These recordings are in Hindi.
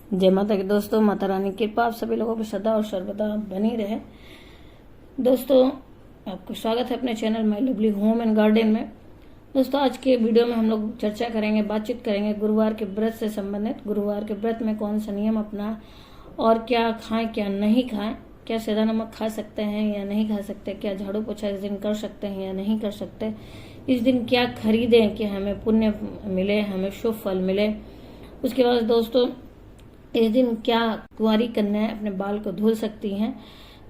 जय माता की दोस्तों। माता रानी की कृपा आप सभी लोगों पर सदा और सर्वदा बनी रहे। दोस्तों, आपको स्वागत है अपने channel my lovely home and garden में। दोस्तों, आज के वीडियो में हम लोग चर्चा करेंगे, बातचीत करेंगे गुरुवार के व्रत से संबंधित। गुरुवार के व्रत में कौन सा नियम अपना और क्या खाएं क्या नहीं खाएं, क्या सेंधा नमक खा सकते हैं या नहीं खा सकते, क्या झाड़ू पोछा इस दिन कर सकते हैं या नहीं कर सकते, इस दिन क्या खरीदें कि हमें पुण्य मिले, हमें शुभ फल मिले। उसके बाद दोस्तों, इस दिन क्या कुंवारी कन्याएं अपने बाल को धुल सकती हैं।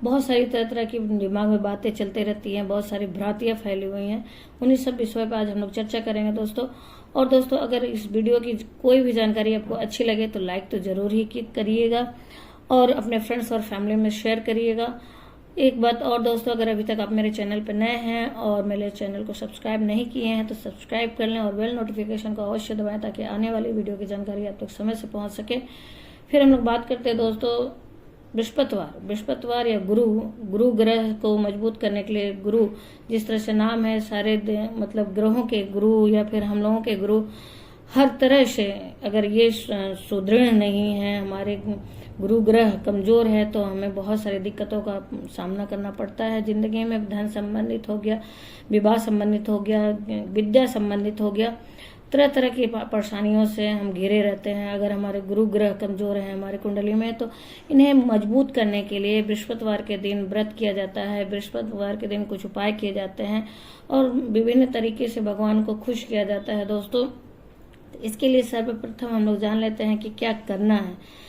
बहुत सारी तरह तरह की दिमाग में बातें चलते रहती हैं, बहुत सारी भ्रांतियां फैली हुई हैं। उन्हीं सब विषयों पर आज हम लोग चर्चा करेंगे दोस्तों। और दोस्तों, अगर इस वीडियो की कोई भी जानकारी आपको अच्छी लगे तो लाइक तो जरूर ही करिएगा और अपने फ्रेंड्स और फैमिली में शेयर करिएगा। एक बात और दोस्तों, अगर अभी तक आप मेरे चैनल पर नए हैं और मेरे चैनल को सब्सक्राइब नहीं किए हैं तो सब्सक्राइब कर लें और बेल नोटिफिकेशन को अवश्य दबाएं ताकि आने वाली वीडियो की जानकारी आप तक समय से पहुंच सके। फिर हम लोग बात करते हैं दोस्तों बृहस्पतिवार या गुरु ग्रह को मजबूत करने के लिए। गुरु जिस तरह से नाम है, सारे मतलब ग्रहों के गुरु या फिर हम लोगों के गुरु, हर तरह से अगर ये सुदृढ़ नहीं है, हमारे गुरु ग्रह कमजोर है तो हमें बहुत सारी दिक्कतों का सामना करना पड़ता है जिंदगी में। धन संबंधित हो गया, विवाह संबंधित हो गया, विद्या संबंधित हो गया, तरह तरह की परेशानियों से हम घिरे रहते हैं। अगर हमारे गुरु ग्रह कमजोर है हमारे कुंडली में तो इन्हें मजबूत करने के लिए बृहस्पतिवार के दिन व्रत किया जाता है। बृहस्पतिवार के दिन कुछ उपाय किए जाते हैं और विभिन्न तरीके से भगवान को खुश किया जाता है दोस्तों। इसके लिए सर्वप्रथम हम लोग जान लेते हैं कि क्या करना है।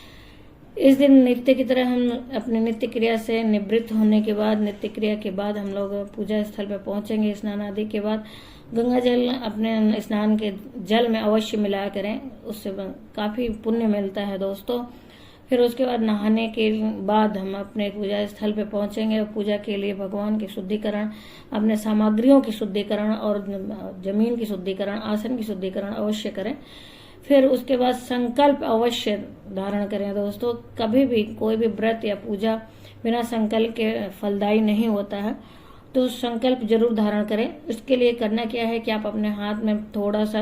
इस दिन नित्य की तरह हम अपने नित्य क्रिया से निवृत्त होने के बाद, नित्य क्रिया के बाद हम लोग पूजा स्थल पर पहुंचेंगे। स्नान आदि के बाद गंगा जल अपने स्नान के जल में अवश्य मिलाया करें, उससे काफी पुण्य मिलता है दोस्तों। फिर उसके बाद नहाने के बाद हम अपने पूजा स्थल पे पहुंचेंगे और पूजा के लिए भगवान की शुद्धिकरण, अपने सामग्रियों की शुद्धिकरण और जमीन की शुद्धिकरण, आसन की शुद्धिकरण अवश्य करें। फिर उसके बाद संकल्प अवश्य धारण करें दोस्तों। कभी भी कोई भी व्रत या पूजा बिना संकल्प के फलदायी नहीं होता है, तो संकल्प जरूर धारण करें। इसके लिए करना क्या है कि आप अपने हाथ में थोड़ा सा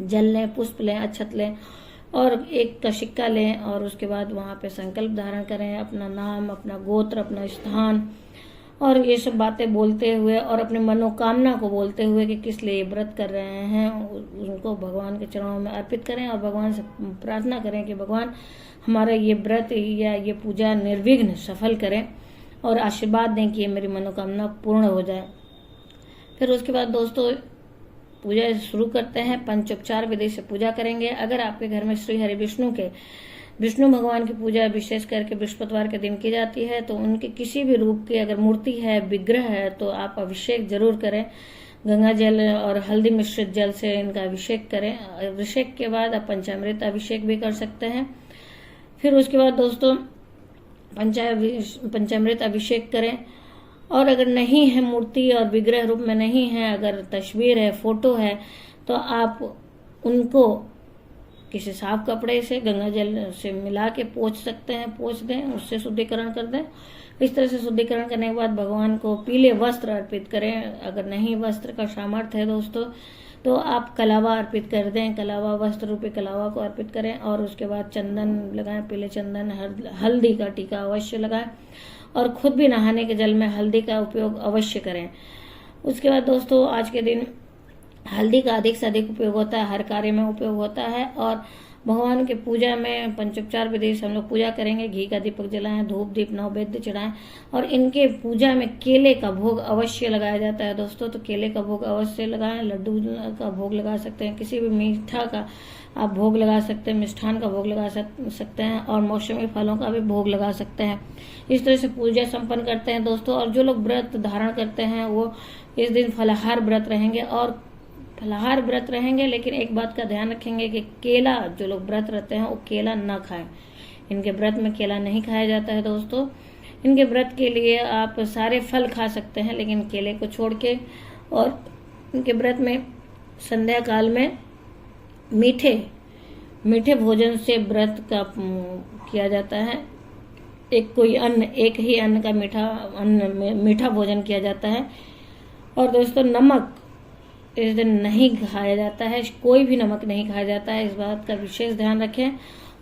जल लें, पुष्प लें, अक्षत लें और एक का सिक्का लें और उसके बाद वहां पे संकल्प धारण करें। अपना नाम, अपना गोत्र, अपना स्थान और ये सब बातें बोलते हुए और अपने मनोकामना को बोलते हुए कि किस लिए व्रत कर रहे हैं उनको भगवान के चरणों में अर्पित करें और भगवान से प्रार्थना करें कि भगवान हमारा ये व्रत या ये पूजा निर्विघ्न सफल करें और आशीर्वाद दें कि ये मेरी मनोकामना पूर्ण हो जाए। फिर उसके बाद दोस्तों पूजा शुरू करते हैं। पंचोपचार विधि से पूजा करेंगे। अगर आपके घर में श्री हरि विष्णु भगवान की पूजा विशेष करके बृहस्पतिवार के दिन की जाती है तो उनके किसी भी रूप की अगर मूर्ति है, विग्रह है तो आप अभिषेक जरूर करें। गंगा जल और हल्दी मिश्रित जल से इनका अभिषेक करें। अभिषेक के बाद आप पंचामृत अभिषेक भी कर सकते हैं। फिर उसके बाद दोस्तों पंचामृत अभिषेक करें। और अगर नहीं है मूर्ति और विग्रह रूप में नहीं है, अगर तस्वीर है, फोटो है, तो आप उनको किसी साफ कपड़े से गंगा जल से मिला के पोंछ सकते हैं, पोंछ दें, उससे शुद्धिकरण कर दें। इस तरह से शुद्धिकरण करने के बाद भगवान को पीले वस्त्र अर्पित करें। अगर नहीं वस्त्र का सामर्थ्य है दोस्तों तो आप कलावा अर्पित कर दें, कलावा वस्त्र रूपी कलावा को अर्पित करें और उसके बाद चंदन लगाएं, पीले चंदन, हल्दी का टीका अवश्य लगाएं और खुद भी नहाने के जल में हल्दी का उपयोग अवश्य करें। उसके बाद दोस्तों आज के दिन हल्दी का अधिक से अधिक उपयोग होता है, हर कार्य में उपयोग होता है। और भगवान के पूजा में पंचोपचार विधि से हम लोग पूजा करेंगे। घी का दीपक जलाएं, धूप दीप नैवेद्य चढ़ाएं और इनके पूजा में केले का भोग अवश्य लगाया जाता है दोस्तों। तो केले का भोग अवश्य लगाएं। लड्डू का भोग लगा सकते हैं, किसी भी मीठा का आप भोग लगा सकते हैं, मिष्ठान का भोग लगा सकते हैं और मौसमी फलों का भी भोग लगा सकते हैं। इस तरह से पूजा संपन्न करते हैं दोस्तों। और जो लोग व्रत धारण करते हैं वो इस दिन फलाहार व्रत रहेंगे और फलाहार व्रत रहेंगे, लेकिन एक बात का ध्यान रखेंगे कि केला, जो लोग व्रत रहते हैं वो केला न खाएं। इनके व्रत में केला नहीं खाया जाता है दोस्तों। इनके व्रत के लिए आप सारे फल खा सकते हैं लेकिन केले को छोड़ के। और इनके व्रत में संध्या काल में मीठे भोजन से व्रत का किया जाता है। एक ही अन्न का मीठा भोजन किया जाता है। और दोस्तों नमक इस दिन नहीं खाया जाता है, कोई भी नमक नहीं खाया जाता है, इस बात का विशेष ध्यान रखें।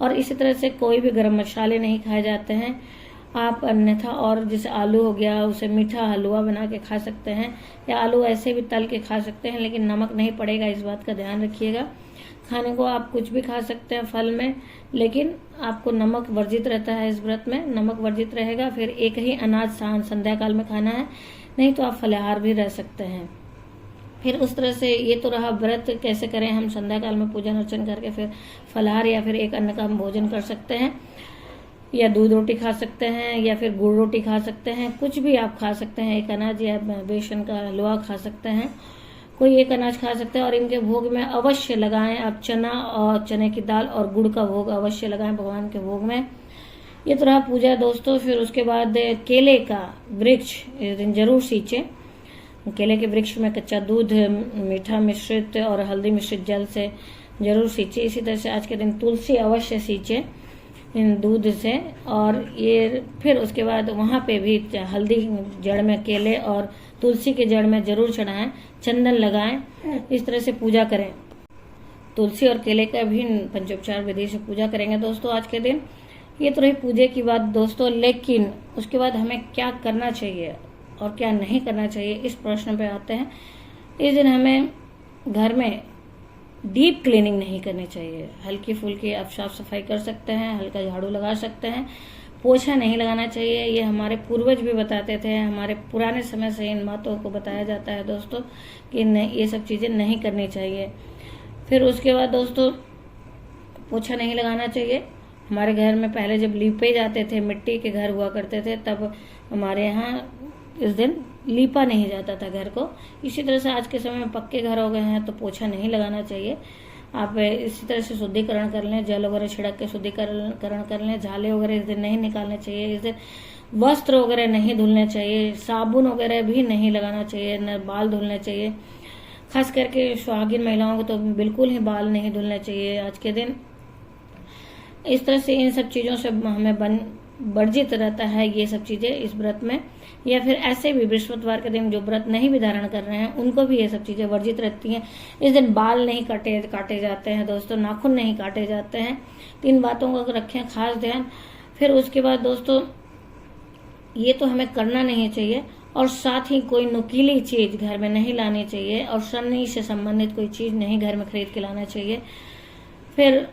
और इसी तरह से कोई भी गरम मसाले नहीं खाए जाते हैं। आप अन्यथा और जैसे आलू हो गया, उसे मीठा हलवा बना के खा सकते हैं, या आलू ऐसे भी तल के खा सकते हैं, लेकिन नमक नहीं पड़ेगा, इस बात का ध्यान रखिएगा। खाने को आप कुछ भी खा सकते हैं फल में, लेकिन आपको नमक वर्जित रहता है। इस व्रत में नमक वर्जित रहेगा। फिर एक ही अनाज संध्या काल में खाना है, नहीं तो आप फलाहार भी रह सकते हैं। फिर उस तरह से ये तो रहा व्रत कैसे करें हम संध्या काल में पूजन अर्चन करके फिर फलाहार या फिर एक अन्न का हम भोजन कर सकते हैं, या दूध रोटी खा सकते हैं, या फिर गुड़ रोटी खा सकते हैं, कुछ भी आप खा सकते हैं। एक अनाज या बेसन का हलवा खा सकते हैं, कोई एक अनाज खा सकते हैं। और इनके भोग में अवश्य लगाएं आप चना और चने की दाल और गुड़ का भोग अवश्य लगाएं भगवान के भोग में। ये तो रहा पूजा दोस्तों। फिर उसके बाद केले का वृक्ष इस दिन जरूर सींचे। केले के वृक्ष में कच्चा दूध मीठा मिश्रित और हल्दी मिश्रित जल से जरूर सींचे। इसी तरह से आज के दिन तुलसी अवश्य सींचे इन दूध से। और ये फिर उसके बाद वहाँ पे भी हल्दी जड़ में केले और तुलसी के जड़ में जरूर चढ़ाएं, चंदन लगाएं, इस तरह से पूजा करें। तुलसी और केले का भी पंचोपचार विधि से पूजा करेंगे दोस्तों आज के दिन। ये तो रही पूजे की बात दोस्तों। लेकिन उसके बाद हमें क्या करना चाहिए और क्या नहीं करना चाहिए, इस प्रश्न पे आते हैं। इस दिन हमें घर में डीप क्लीनिंग नहीं करनी चाहिए। हल्की फुल्की आप साफ सफाई कर सकते हैं, हल्का झाड़ू लगा सकते हैं, पोछा नहीं लगाना चाहिए। ये हमारे पूर्वज भी बताते थे, हमारे पुराने समय से इन बातों को बताया जाता है दोस्तों कि ये सब चीजें नहीं करनी चाहिए। फिर उसके बाद दोस्तों पोछा नहीं लगाना चाहिए। हमारे घर में पहले जब लीपे जाते थे, मिट्टी के घर हुआ करते थे, तब हमारे यहाँ इस दिन लीपा नहीं जाता था घर को। इसी तरह से आज के समय में पक्के घर हो गए हैं तो पोछा नहीं लगाना चाहिए। आप इसी तरह से शुद्धिकरण कर लें, जल वगैरह छिड़क के शुद्धिकरण कर लें। झाले वगैरह इस दिन नहीं निकालने चाहिए। इस दिन वस्त्र वगैरह नहीं धुलने चाहिए, साबुन वगैरह भी नहीं लगाना चाहिए, न बाल धुलने चाहिए। खास करके सुहागिन महिलाओं को तो बिल्कुल ही बाल नहीं धुलने चाहिए आज के दिन। इस तरह से इन सब चीजों से हमें वर्जित रहता है ये सब चीजें इस व्रत में। या फिर ऐसे भी बृहस्पतिवार के दिन जो व्रत नहीं भी धारण कर रहे हैं उनको भी ये सब चीजें वर्जित रहती हैं। इस दिन बाल नहीं काटे जाते हैं दोस्तों, नाखून नहीं काटे जाते हैं। तो इन बातों को रखें खास ध्यान। फिर उसके बाद दोस्तों ये तो हमें करना नहीं चाहिए, और साथ ही कोई नुकीली चीज घर में नहीं लानी चाहिए, और शनि से संबंधित कोई चीज नहीं घर में खरीद के लाना चाहिए। फिर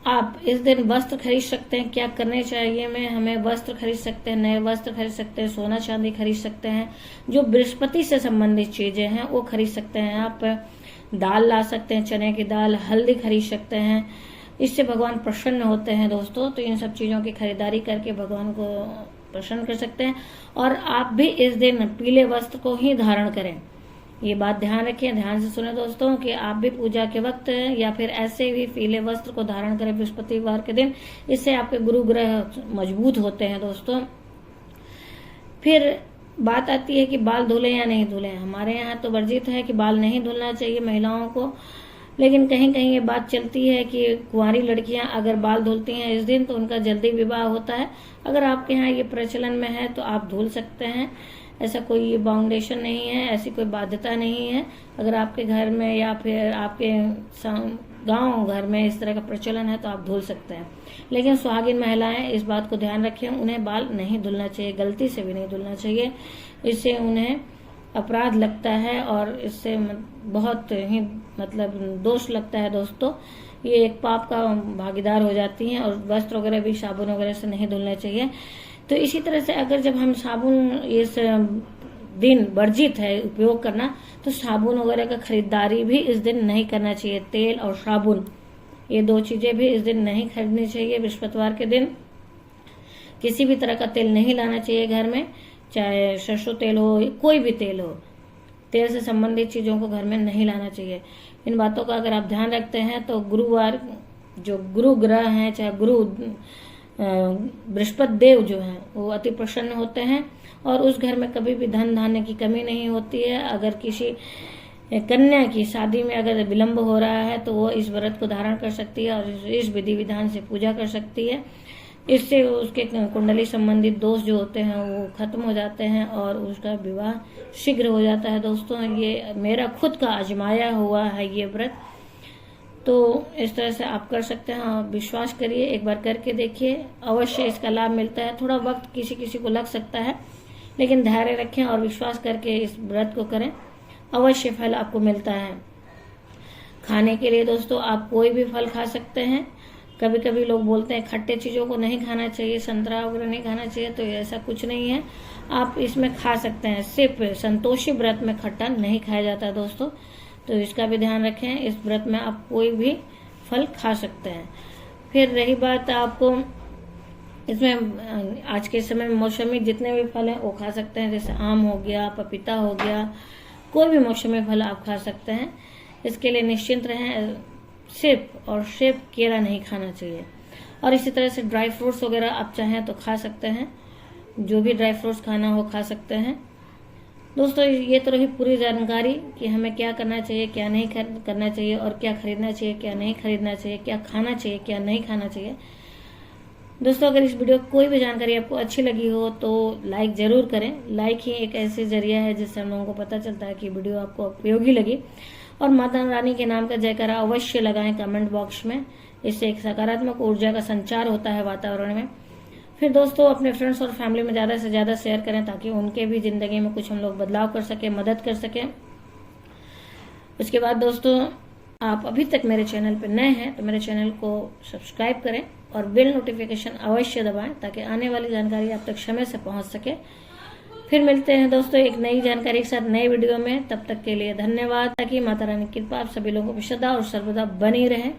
आप इस दिन वस्त्र खरीद सकते हैं। क्या करने चाहिए हमें वस्त्र खरीद सकते हैं, नए वस्त्र खरीद सकते हैं, सोना चांदी खरीद सकते हैं। जो बृहस्पति से संबंधित चीजें हैं वो खरीद सकते हैं। आप दाल ला सकते हैं, चने की दाल, हल्दी खरीद सकते हैं। इससे भगवान प्रसन्न होते हैं दोस्तों। तो इन सब चीजों की खरीदारी करके भगवान को प्रसन्न कर सकते हैं। और आप भी इस दिन पीले वस्त्र को ही धारण करें। ये बात ध्यान रखें, ध्यान से सुने दोस्तों कि आप भी पूजा के वक्त या फिर ऐसे भी पीले वस्त्र को धारण करें बृहस्पतिवार के दिन। इससे आपके गुरु ग्रह मजबूत होते हैं दोस्तों। फिर बात आती है कि बाल धुले या नहीं धुले। हमारे यहाँ तो वर्जित है कि बाल नहीं धुलना चाहिए महिलाओं को, लेकिन कहीं कहीं ये बात चलती है कि कुंवारी लड़कियां अगर बाल धुलती हैं इस दिन तो उनका जल्दी विवाह होता है। अगर आपके यहाँ ये प्रचलन में है तो आप धुल सकते हैं, ऐसा कोई बाउंडेशन नहीं है, ऐसी कोई बाध्यता नहीं है। अगर आपके घर में या फिर आपके गांव घर में इस तरह का प्रचलन है तो आप धुल सकते हैं। लेकिन सुहागिन महिलाएं इस बात को ध्यान रखें, उन्हें बाल नहीं धुलना चाहिए, गलती से भी नहीं धुलना चाहिए। इससे उन्हें अपराध लगता है और इससे बहुत ही दोष लगता है दोस्तों। ये एक पाप का भागीदार हो जाती हैं। और वस्त्र वगैरह भी साबुन वगैरह से नहीं धुलने चाहिए। तो इसी तरह से अगर जब हम साबुन इस दिन वर्जित है उपयोग करना, तो साबुन वगैरह का खरीदारी भी इस दिन नहीं करना चाहिए। तेल और साबुन ये दो चीजें भी इस दिन नहीं खरीदनी चाहिए। बृहस्पतिवार के दिन किसी भी तरह का तेल नहीं लाना चाहिए घर में, चाहे सरसों तेल हो, कोई भी तेल हो। तेल से संबंधित चीजों को घर में नहीं लाना चाहिए। इन बातों का अगर आप ध्यान रखते हैं तो गुरुवार जो गुरु ग्रह हैं, चाहे गुरु बृहस्पति देव जो हैं वो अति प्रसन्न होते हैं। और उस घर में कभी भी धन धान्य की कमी नहीं होती है। अगर किसी कन्या की शादी में अगर विलंब हो रहा है तो वो इस व्रत को धारण कर सकती है और इस विधि विधान से पूजा कर सकती है। इससे उसके कुंडली संबंधित दोष जो होते हैं वो खत्म हो जाते हैं और उसका विवाह शीघ्र हो जाता है दोस्तों। ये मेरा खुद का आजमाया हुआ है ये व्रत। तो इस तरह से आप कर सकते हैं। आप विश्वास करिए, एक बार करके देखिए, अवश्य इसका लाभ मिलता है। थोड़ा वक्त किसी किसी को लग सकता है, लेकिन धैर्य रखें और विश्वास करके इस व्रत को करें, अवश्य फल आपको मिलता है। खाने के लिए दोस्तों आप कोई भी फल खा सकते हैं। कभी कभी लोग बोलते हैं खट्टे चीज़ों को नहीं खाना चाहिए, संतरा वगैरह नहीं खाना चाहिए, तो ऐसा कुछ नहीं है, आप इसमें खा सकते हैं। सिर्फ संतोषी व्रत में खट्टा नहीं खाया जाता है दोस्तों, तो इसका भी ध्यान रखें। इस व्रत में आप कोई भी फल खा सकते हैं। फिर रही बात आपको इसमें आज के समय में मौसमी जितने भी फल हैं वो खा सकते हैं, जैसे आम हो गया, पपीता हो गया, कोई भी मौसमी फल आप खा सकते हैं। इसके लिए निश्चिंत रहें, सिर्फ केला नहीं खाना चाहिए। और इसी तरह से ड्राई फ्रूट्स वगैरह आप चाहें तो खा सकते हैं, जो भी ड्राई फ्रूट्स खाना हो खा सकते हैं। दोस्तों ये तो रही पूरी जानकारी कि हमें क्या करना चाहिए, क्या नहीं करना चाहिए, और क्या खरीदना चाहिए, क्या नहीं खरीदना चाहिए, क्या खाना चाहिए, क्या नहीं खाना चाहिए। दोस्तों अगर इस वीडियो कोई भी जानकारी आपको अच्छी लगी हो तो लाइक जरूर करें। लाइक ही एक ऐसे जरिया है जिससे हम लोगों को पता चलता है कि वीडियो आपको उपयोगी लगी। और माता रानी के नाम का जयकारा अवश्य लगाएं कमेंट बॉक्स में, इससे एक सकारात्मक ऊर्जा का संचार होता है वातावरण में। फिर दोस्तों अपने फ्रेंड्स और फैमिली में ज्यादा से ज्यादा शेयर करें, ताकि उनके भी जिंदगी में कुछ हम लोग बदलाव कर सके, मदद कर सके। उसके बाद दोस्तों आप अभी तक मेरे चैनल पर नए हैं तो मेरे चैनल को सब्सक्राइब करें और बेल नोटिफिकेशन अवश्य दबाएं, ताकि आने वाली जानकारी आप तक समय से पहुंच सके। फिर मिलते हैं दोस्तों एक नई जानकारी के साथ नए वीडियो में। तब तक के लिए धन्यवाद। ताकि माता रानी की कृपा आप सभी लोगों की श्रद्धा और सर्वदा बनी रहे।